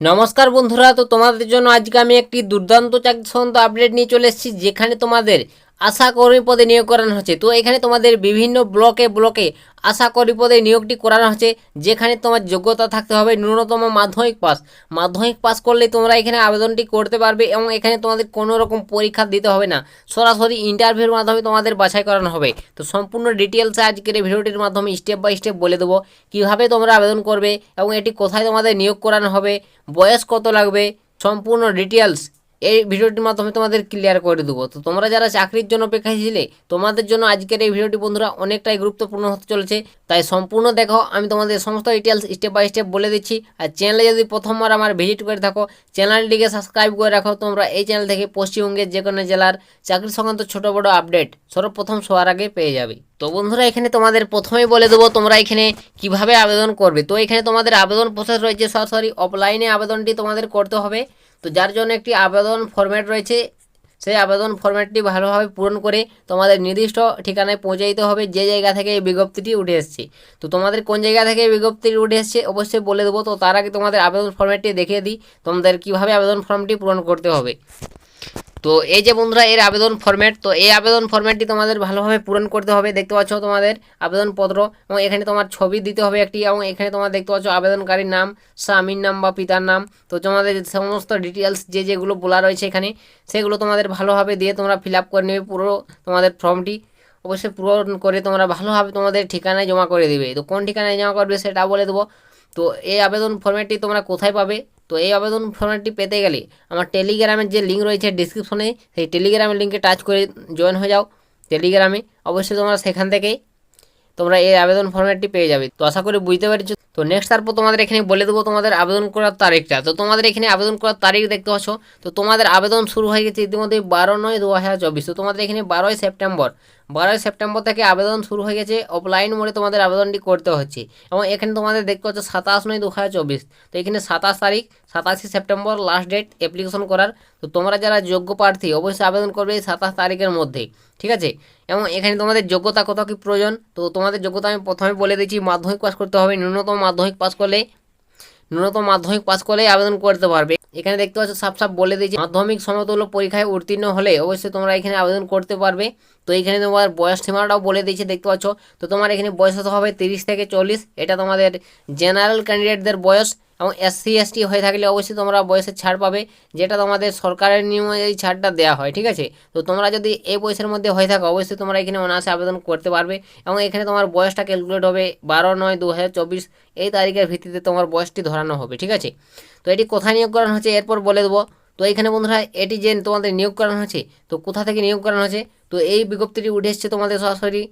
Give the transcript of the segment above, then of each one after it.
নমস্কার বন্ধুরা, তো তোমাদের জন্য আজকে আমি একটি দুর্দান্ত চাকরি সংক্রান্ত আপডেট নিয়ে চলে এসেছি, যেখানে তোমাদের আশা কর্মী পদে নিয়োগ করানো হচ্ছে। তো এখানে তোমাদের বিভিন্ন ব্লকে ব্লকে আশা কর্মী পদে নিয়োগটি করানো হচ্ছে, যেখানে তোমার যোগ্যতা থাকতে হবে ন্যূনতম মাধ্যমিক পাস করলে তোমরা এখানে আবেদনটি করতে পারবে, এবং এখানে তোমাদের কোনো রকম পরীক্ষা দিতে হবে না, সরাসরি ইন্টারভিউর মাধ্যমে তোমাদের বাছাই করানো হবে। তো সম্পূর্ণ ডিটেলসে আজকের এই ভিডিওটির মাধ্যমে স্টেপ বাই স্টেপ বলে দেবো কীভাবে তোমরা আবেদন করবে, এবং এটি কোথায় তোমাদের নিয়োগ করানো হবে, বয়স কত লাগবে, সম্পূর্ণ ডিটেলস এই ভিডিওটির মাধ্যমে তোমাদের ক্লিয়ার করে দেবো। তো তোমরা যারা চাকরির জন্য অপেক্ষায় ছিলে, তোমাদের জন্য আজকের এই ভিডিওটি বন্ধুরা অনেকটাই গুরুত্বপূর্ণ হতে চলেছে, তাই সম্পূর্ণ দেখো। আমি তোমাদের সমস্ত ডিটেলস স্টেপ বাই স্টেপ বলে দিচ্ছি। আর চ্যানেলে যদি প্রথমবার আমার ভিজিট করে থাকো, চ্যানেলটিকে সাবস্ক্রাইব করে রাখো। তোমরা এই চ্যানেল থেকে পশ্চিমবঙ্গের যে কোনো জেলার চাকরি সংক্রান্ত ছোটো বড়ো আপডেট সর্বপ্রথম সবার আগে পেয়ে যাবে। তো বন্ধুরা, এখানে তোমাদের প্রথমেই বলে দেবো তোমরা এখানে কিভাবে আবেদন করবে। তো এখানে তোমাদের আবেদন প্রসেস রয়েছে, সরাসরি অফলাইনে আবেদনটি তোমাদের করতে হবে। তো যার জন্য একটি আবেদন ফরম্যাট রয়েছে, সেই আবেদন ফরম্যাটটি ভালোভাবে পূরণ করে তোমাদের নির্দিষ্ট ঠিকানায় পৌঁছে দিতে হবে, যে জায়গা থেকে এই বিজ্ঞপ্তিটি উঠে এসেছে। তো তোমাদের কোন জায়গা থেকে এই বিজ্ঞপ্তিটি উঠে এসেছে অবশ্যই বলে দেবো। তো তার আগে তোমাদের আবেদন ফরম্যাটটি দেখিয়ে দিই তোমাদের কীভাবে আবেদন ফর্মটি পূরণ করতে হবে। তো এই যে বন্ধুরা এর আবেদন ফরম্যাট, তো এই আবেদন ফরম্যাটটি তোমাদের ভালোভাবে পূরণ করতে হবে। দেখতে পাচ্ছ তোমাদের আবেদনপত্র, এবং এখানে তোমার ছবি দিতে হবে একটি, এবং এখানে তোমার দেখতে পাচ্ছ আবেদনকারীর নাম, স্বামীর নাম বা পিতার নাম। তো তোমাদের সমস্ত ডিটেলস যেগুলো বলা রয়েছে এখানে, সেগুলো তোমাদের ভালোভাবে দিয়ে তোমরা ফিল আপ করে নেবে পুরো তোমাদের ফর্মটি। অবশ্যই পূরণ করে তোমরা ভালোভাবে তোমাদের ঠিকানায় জমা করে দেবে। তো কোন ঠিকানায় জমা করবে সেটা বলে দেবো। তো এই আবেদন ফরম্যাটটি তোমরা কোথায় পাবে? তো এই আবেদন ফর্মটি পেতে গেলে আমার টেলিগ্রামের যে লিঙ্ক রয়েছে ডিসক্রিপশনে, সেই টেলিগ্রামের লিঙ্কে টাচ করে জয়েন হয়ে যাও টেলিগ্রামে। অবশ্যই তোমরা সেখান থেকেই তোমরা এই আবেদন ফর্মটি পেয়ে যাবে। তো আশা করি বুঝতে পেরেছো। তো নেক্সট তারপর তোমাদের এখানে বলে দেবো তোমাদের আবেদন করার তারিখটা। তো তোমাদের এখানে আবেদন করার তারিখ দেখতে পাচ্ছ। তো তোমাদের আবেদন শুরু হয়ে গেছে ইতিমধ্যে 12/9/2024। তো তোমাদের এখানে 12ই সেপ্টেম্বর থেকে আবেদন শুরু হয়ে গেছে। অফলাইন মোডে তোমাদের আবেদনটি করতে হচ্ছে, এবং এখানে তোমাদের দেখতে পাচ্ছ 27/9/2024। তো এখানে 27 সেপ্টেম্বর লাস্ট ডেট অ্যাপ্লিকেশন করার। তো তোমরা যারা যোগ্য প্রার্থী অবশ্যই আবেদন করবে এই 27 তারিখের মধ্যে, ঠিক আছে। এবং এখানে তোমাদের যোগ্যতা কত কী প্রয়োজন, তো তোমাদের যোগ্যতা আমি প্রথমে বলে দিচ্ছি। মাধ্যমিক পাস করতে হবে, ন্যূনতম মাধ্যমিক পাস করলেই আবেদন করতে পারবে। এখানে দেখতে পাচ্ছ সাফ বলে দিয়েছি, মাধ্যমিক সমতুল্য পরীক্ষায় উত্তীর্ণ হলে অবশ্যই তোমরা এখানে আবেদন করতে পারবে। তো এখানে তোমার বয়স সীমাটাও বলে দিয়েছে, দেখতে পাচ্ছ। তো তোমার এখানে বয়স হতে হবে 30 থেকে 40, এটা তোমাদের জেনারেল ক্যান্ডিডেটদের বয়স। এবং SC ST হয়ে থাকলে অবশ্যই তোমরা বয়সের ছাড় পাবে, যেটা তোমাদের সরকারের নিয়মে এই ছাড়টা দেওয়া হয়, ঠিক আছে। তো তোমরা যদি এই বয়সের মধ্যে হয়ে থাকো অবশ্যই তোমরা এখানে অনায়াসে আবেদন করতে পারবে। এবং এখানে তোমার বয়সটা ক্যালকুলেট হবে 12/9/2024, এই তারিখের ভিত্তিতে তোমার বয়সটি ধরানো হবে, ঠিক আছে। তো এটি কোথায় নিয়োগ করানো হচ্ছে এরপর বলে দেবো। তো এইখানে বন্ধুরা এটি যে তোমাদের নিয়োগ করানো হচ্ছে, তো কোথা থেকে নিয়োগ করানো হচ্ছে, তো এই বিজ্ঞপ্তিটি উঠে এসছে তোমাদের সরাসরি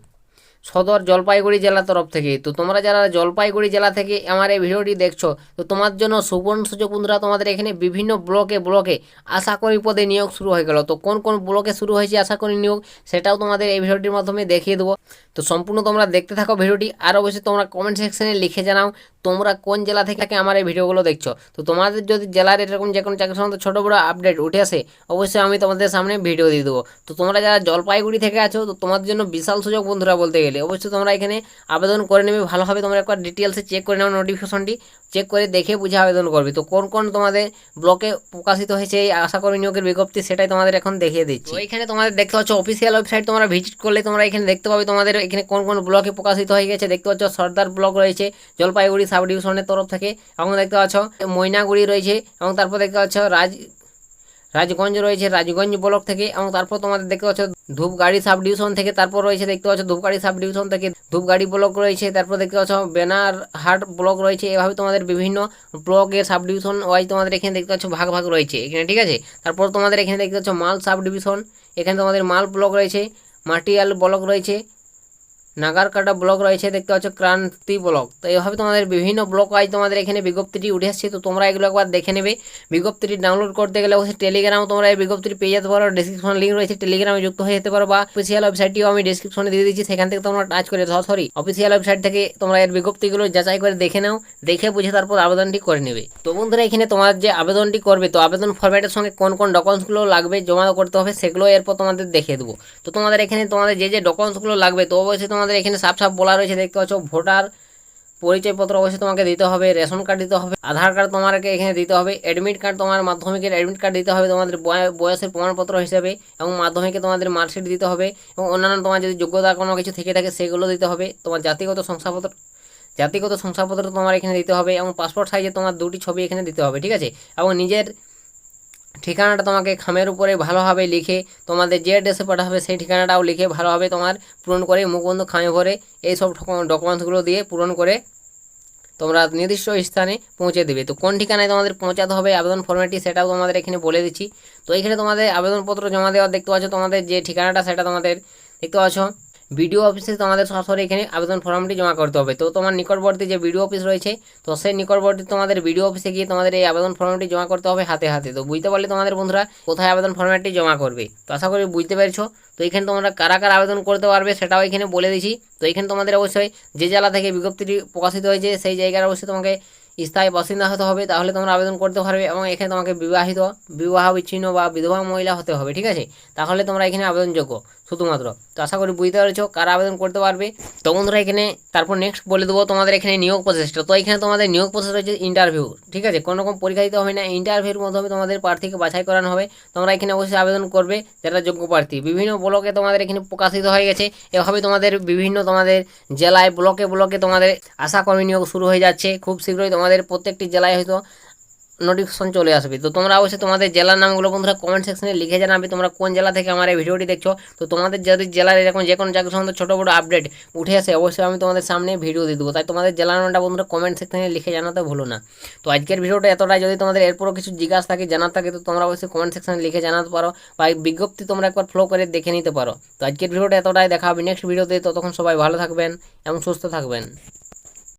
সদর জলপাইগুড়ি জেলার তরফ থেকে। তো তোমরা যারা জলপাইগুড়ি জেলা থেকে আমার এই ভিডিওটি দেখছো, তো তোমার জন্য সুবর্ণ সুযোগ বন্ধুরা। তোমাদের এখানে বিভিন্ন ব্লকে আশা করি পদে নিয়োগ শুরু হয়ে গেল। তো কোন কোন ব্লকে শুরু হয়েছে আশা করি নিয়োগ, সেটাও তোমাদের এই ভিডিওটির মাধ্যমে দেখিয়ে দেবো। তো সম্পূর্ণ তোমরা দেখতে থাকো ভিডিওটি। আর অবশ্যই তোমরা কমেন্ট সেকশনে লিখে জানাও তোমরা কোন জেলা থেকে আমার এই ভিডিওগুলো দেখছো। তো তোমাদের যদি জেলার এরকম যে কোনো চাকরির সম্বন্ধে ছোটো বড়ো আপডেট উঠে আসে অবশ্যই আমি তোমাদের সামনে ভিডিও দিয়ে দেবো। তো তোমরা যারা জলপাইগুড়ি থেকে আছো, তো তোমাদের জন্য বিশাল সুযোগ বন্ধুরা বলতে গেলে। অবশ্যই তোমরা এখানে আবেদন করে নেবে ভালোভাবে। তোমরা একবার ডিটেলসে চেক করে নাও, নোটিফিকেশনটি চেক করে দেখে বুঝে আবেদন করবে। তো কোন কোন তোমাদের ব্লকে প্রকাশিত হয়েছে এই আশা কর্মী নিয়োগের বিজ্ঞপ্তি, সেটাই তোমাদের এখন দেখিয়ে দিচ্ছি। তো এখানে তোমাদের দেখতে পাচ্ছ অফিসিয়াল ওয়েবসাইট, তোমরা ভিজিট করলে তোমরা এখানে দেখতে পাবে তোমাদের এখানে কোন কোন ব্লকে প্রকাশিত হয়ে গেছে। দেখতে পাচ্ছ সর্দার ব্লক রয়েছে জলপাইগুড়ি সাব ডিভিশনের তরফ থেকে, এবং দেখতে পাচ্ছ ময়নাগুড়ি রয়েছে, এবং তারপর দেখতে পাচ্ছ রাজগঞ্জ রয়েছে রাজগঞ্জ ব্লক থেকে, এবং তারপর তোমাদের দেখতে পাচ্ছ ধূপগাড়ি সাব ডিভিশন থেকে, তারপর রয়েছে দেখতে পাচ্ছ ধূপগাড়ি সাব ডিভিশন থেকে ধূপগাড়ি ব্লক রয়েছে, তারপর দেখতে পাচ্ছ বেনারহাট ব্লক রয়েছে। এভাবে তোমাদের বিভিন্ন ব্লকের সাব ডিভিশন ওয়াইজ তোমাদের এখানে দেখতে পাচ্ছ ভাগ রয়েছে এখানে, ঠিক আছে। তারপর তোমাদের এখানে দেখতে পাচ্ছ মাল সাব ডিভিশন, এখানে তোমাদের মাল ব্লক রয়েছে, মাটিয়াল ব্লক রয়েছে, নাগারকাটা ব্লক রয়েছে, দেখতে পাচ্ছ ক্রান্তি ব্লক। তো এইভাবে তোমাদের বিভিন্ন ব্লক ওয়াইজ তোমাদের এখানে বিজ্ঞপ্তিটি উঠে আসছে। তো তোমরা এগুলো একবার দেখে নেবে। বিজ্ঞপ্তিটি ডাউনলোড করতে গেলে অবশ্যই টেলিগ্রাম তোমরা এই বিজ্ঞপ্তিটি পেয়ে যেতে পারো। ডিসক্রিপশন লিঙ্ক রয়েছে, টেলিগ্রামে যুক্ত হয়ে যেতে পারো, বা অফিসিয়াল ওয়েবসাইটটিও আমি ডিসক্রিপশনে দিয়ে দিচ্ছি, সেখান থেকে তোমরা টাচ করে সরাসরি অফিসিয়াল ওয়েবসাইট থেকে তোমরা এর বিজ্ঞপ্তিগুলো যাচাই করে দেখে নাও, দেখে বুঝে তারপর আবেদনটি করে নেবে। তো বন্ধুরা এখানে তোমার যে আবেদনটি করবে, তো আবেদন ফরম্যাটের সঙ্গে কোন কোন ডকুমেন্টসগুলো লাগবে জমা করতে হবে সেগুলো এরপর তোমাদের দেখিয়ে দেবো। তো তোমাদের এখানে তোমাদের যে ডকুমেন্টসগুলো লাগবে, তো অবশ্যই তোমাদের এখানে সাফ বলা রয়েছে, দেখতে পাচ্ছ ভোটার পরিচয়পত্র অবশ্যই তোমাকে দিতে হবে, রেশন কার্ড দিতে হবে, আধার কার্ড তোমাকে এখানে দিতে হবে, অ্যাডমিট কার্ড তোমার মাধ্যমিকের অ্যাডমিট কার্ড দিতে হবে তোমাদের বয়সের প্রমাণপত্র হিসেবে, এবং মাধ্যমিকে তোমাদের মার্কশিট দিতে হবে, এবং অন্যান্য তোমার যদি যোগ্যতা কোনো কিছু থেকে থাকে সেগুলো দিতে হবে। তোমার জাতিগত শংসাপত্র তোমার এখানে দিতে হবে, এবং পাসপোর্ট সাইজে তোমার 2টি ছবি এখানে দিতে হবে, ঠিক আছে। এবং নিজের ঠিকানাটা তোমাকে খামের উপরে ভালোভাবে লিখে তোমাদের যে অ্যাড্রেসে পাঠাবে সেই ঠিকানাটাও লিখে ভালোভাবে তোমার পূরণ করে মুখবন্ধ খামে ভরে এইসব ডকুমেন্টসগুলো দিয়ে পূরণ করে তোমরা নির্দিষ্ট স্থানে পৌঁছে দেবে। তো কোন ঠিকানায় তোমাদের পৌঁছাতে হবে আবেদন ফর্মেটটি সেটাও তোমাদের এখানে বলে দিচ্ছি। তো এখানে তোমাদের আবেদনপত্র জমা দেওয়া দেখতে পাচ্ছ, তোমাদের যে ঠিকানাটা সেটা তোমাদের দেখতে পাচ্ছ বিডিও অফিসে তোমাদের সরাসরি এখানে আবেদন ফর্মটি জমা করতে হবে। তো তোমার নিকটবর্তী যে বিডিও অফিস রয়েছে, তো সেই নিকটবর্তী তোমাদের বিডিও অফিসে গিয়ে তোমাদের এই আবেদন ফর্মটি জমা করতে হবে হাতে হাতে। তো বুঝতে পারলে তোমাদের বন্ধুরা কোথায় আবেদন ফর্মটি জমা করবে। তো আশা করি বুঝতে পেরেছো। তো এখানে তোমরা কারা কারা আবেদন করতে পারবে সেটাও এখানে বলে দিচ্ছি। তো এখানে তোমাদের অবশ্যই যে জেলা থেকে বিজ্ঞপ্তিটি প্রকাশিত হয়েছে সেই জায়গার অবশ্যই তোমাকে স্থায়ী বাসিন্দা হতে হবে, তাহলে তোমরা আবেদন করতে পারবে। এবং এখানে তোমাকে বিবাহ বিচ্ছিন্ন বা বিধবা মহিলা হতে হবে, ঠিক আছে, তাহলে তোমরা এখানে আবেদনযোগ্য শুধুমাত্র। তো আশা করি বুঝতে পেরেছো কারা আবেদন করতে পারবে। তো বন্ধুরা এখানে তারপর নেক্সট বলে দেবো তোমাদের এখানে নিয়োগ প্রসেসটা। তো এখানে তোমাদের নিয়োগ প্রসেস রয়েছে ইন্টারভিউ, ঠিক আছে, কোনো রকম পরীক্ষা দিতে হবে না, ইন্টারভিউর মাধ্যমে তোমাদের প্রার্থীকে বাছাই করানো হবে। তোমরা এখানে অবশ্যই আবেদন করবে যারা যোগ্য প্রার্থী। বিভিন্ন ব্লকে তোমাদের এখানে প্রকাশিত হয়ে গেছে, এভাবে তোমাদের বিভিন্ন তোমাদের জেলায় ব্লকে ব্লকে তোমাদের আশাকর্মী নিয়োগ শুরু হয়ে যাচ্ছে। খুব শীঘ্রই তোমাদের প্রত্যেকটি জেলায় হয়তো নোটিফিকেশন চলে আসবে। তো তোমরা অবশ্যই তোমাদের জেলার নামগুলো বন্ধুরা কমেন্ট সেকশনে লিখে জানাবে তোমরা কোন জেলা থেকে আমার এই ভিডিওটি দেখছো। তো তোমাদের যদি জেলার এরকম যে কোনো জায়গার সম্বন্ধে ছোটো বড়ো আপডেট উঠে আসে অবশ্যই আমি তোমাদের সামনে ভিডিও দিয়ে দেবো। তাই তোমাদের জেলার নামটা বন্ধুরা কমেন্ট সেকশনে লিখে জানাতে ভুলো না। তো আজকের ভিডিওটা এতটাই। যদি তোমাদের এরপরও কিছু জিজ্ঞাসা থাকে জানার থাকে তো তোমরা অবশ্যই কমেন্ট সেকশনে লিখে জানাতে পারো, বা বিজ্ঞপ্তি তোমরা একবার ফলো করে দেখে নিতে পারো। তো আজকের ভিডিওটা এতটাই, দেখা হবে নেক্সট ভিডিওতে। ততক্ষণ সবাই ভালো থাকবেন এবং সুস্থ থাকবেন।